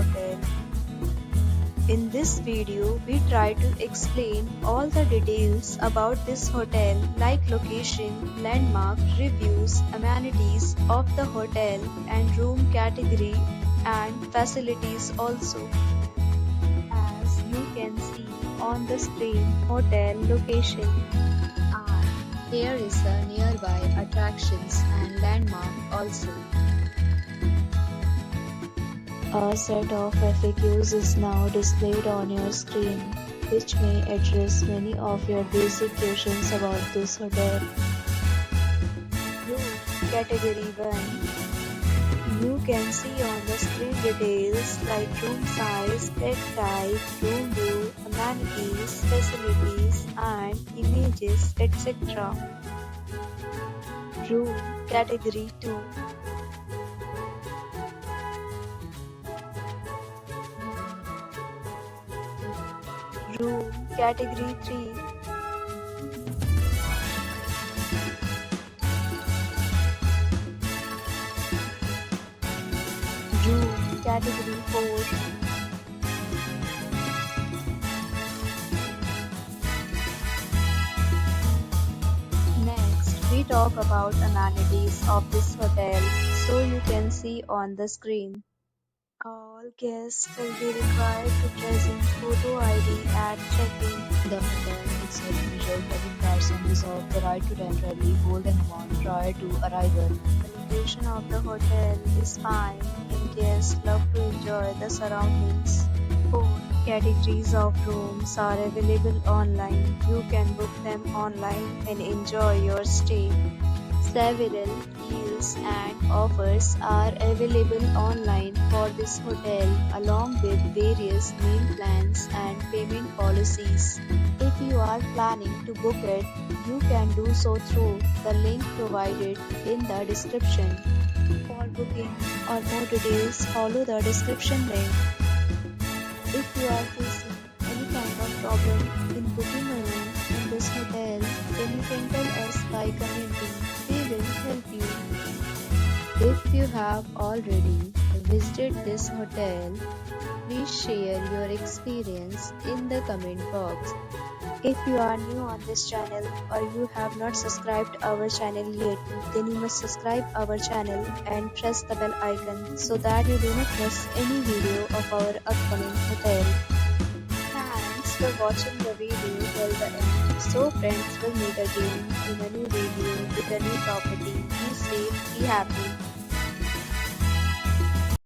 hotel. In this video, we try to explain all the details about this hotel like location, landmark, reviews, amenities of the hotel and room category and facilities also. As you can see on the screen, hotel location. And here is the nearby attractions and landmark also. A set of FAQs is now displayed on your screen, which may address many of your basic questions about this hotel. Room Category 1. You can see on the screen details like room size, bed type, room view, amenities, facilities, and images, etc. Room Category 2. Room Category 3. Room Category 4. Next, we talk about amenities of this hotel, so you can see on the screen. All guests will be required to present photo ID at check-in. The hotel is unusual having cars and reserve the right to temporarily hold an amount prior to arrival. The location of the hotel is fine and guests love to enjoy the surroundings. 4 categories of rooms are available online. You can book them online and enjoy your stay. Several deals and offers are available online for this hotel along with various meal plans and payment policies. If you are planning to book it, you can do so through the link provided in the description. For booking or more details, follow the description link. If you are facing any kind of problem in booking a room in this hotel, then you can tell us by commenting. We will help you. If you have already visited this hotel, please share your experience in the comment box. If you are new on this channel or you have not subscribed our channel yet, then you must subscribe our channel and press the bell icon so that you do not miss any video of our upcoming hotel. Thanks for watching the video till the end. So friends, will meet again in a new video with a new property. Be safe, be happy.